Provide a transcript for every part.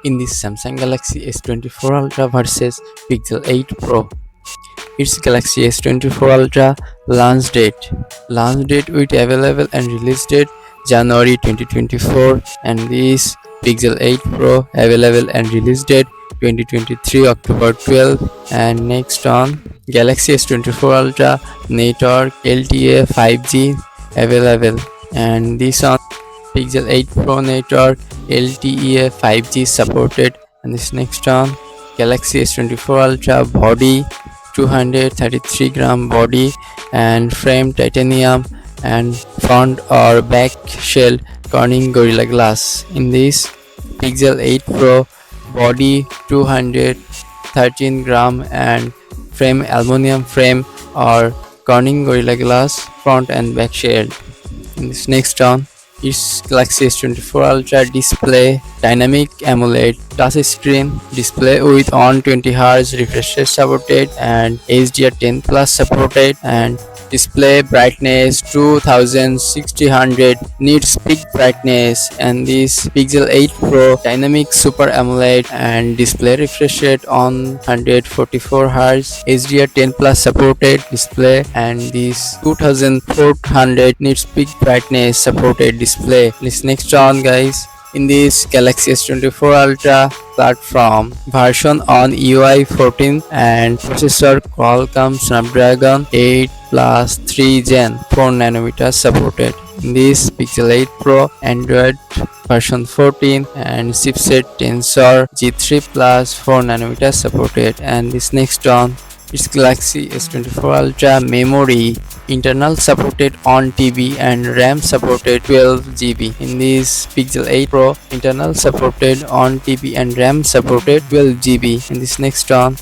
in this Samsung Galaxy S24 Ultra versus Pixel 8 Pro. It's Galaxy S24 Ultra launch date with available and release date January 2024, and this Pixel 8 Pro available and release date 2023 October 12. And next on Galaxy S24 Ultra network LTE 5G available, and this on Pixel 8 Pro network LTE 5G supported. And this next on Galaxy S24 Ultra body 233-gram body and frame titanium and front or back shell Corning Gorilla Glass. In this Pixel 8 Pro body 213-gram and frame aluminum frame or Corning Gorilla Glass front and back shell. In this next on is Galaxy S24 Ultra display dynamic AMOLED touchscreen display with 120Hz refresh rate supported and HDR10 plus supported, and display brightness 2600 nits peak brightness. And this Pixel 8 Pro dynamic super AMOLED and display refresh rate on 144Hz HDR10 plus supported display, and this 2400 nits peak brightness supported display. This next on guys, in this Galaxy S24 Ultra platform version on UI 14 and processor Qualcomm Snapdragon 8 plus 3 Gen 4 nanometer supported. In this Pixel 8 Pro Android version 14 and chipset Tensor G3 plus 4 nanometer supported. And this next on it's Galaxy S24 Ultra memory internal supported on TV and RAM supported 12GB. In this Pixel 8 Pro internal supported on TV and RAM supported 12GB. In this next on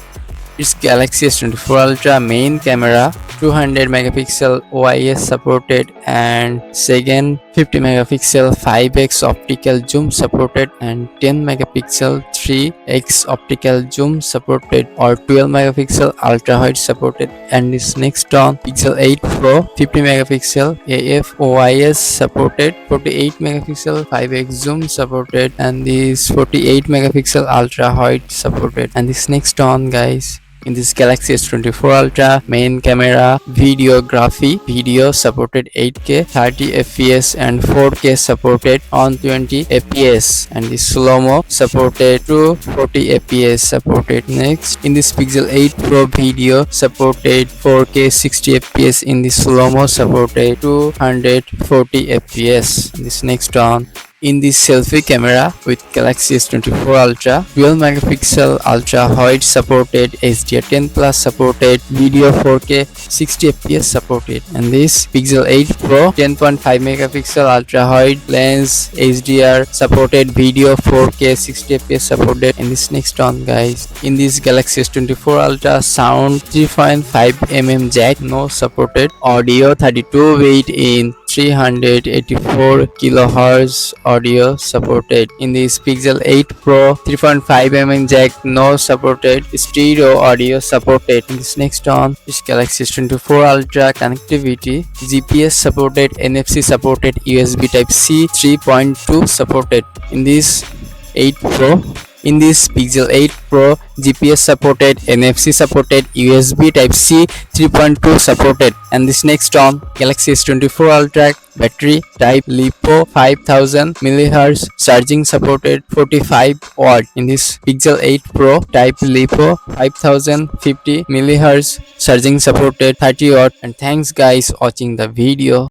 it's Galaxy S24 Ultra main camera 200 megapixel OIS supported and second 50 megapixel 5x optical zoom supported and 10 megapixel 3x optical zoom supported or 12 megapixel ultra wide supported. And this next on Pixel 8 Pro 50 megapixel AF OIS supported, 48 megapixel 5x zoom supported, and this 48 megapixel ultra wide supported. And this next on guys, in this Galaxy S24 Ultra main camera videography video supported 8K 30 fps and 4K supported on 20 fps, and the slow-mo supported to 40 fps supported. Next, in this Pixel 8 Pro video supported 4K 60 fps, in the slow-mo supported 240 fps. This next on in the selfie camera with Galaxy S24 Ultra 12 megapixel ultra wide supported, HDR10 plus supported, video 4K 60 fps supported. And this Pixel 8 Pro 10.5 megapixel ultra wide lens HDR supported, video 4K 60 fps supported. And this next on guys, in this Galaxy S24 Ultra sound 3.5mm jack no supported, audio 32 bit in 384 kilohertz audio supported. In this Pixel 8 Pro 3.5mm jack no supported, stereo audio supported. In this next on is Galaxy S24 Ultra connectivity GPS supported, NFC supported, USB Type C 3.2 supported. In this 8 Pro, in this Pixel 8 Pro GPS supported, NFC supported, USB Type C 3.2 supported. And this next on Galaxy S24 Ultra battery type LiPo 5000 mAh charging supported 45 watt. In this Pixel 8 Pro type LiPo 5050 mAh charging supported 30 watt. And thanks guys watching the video.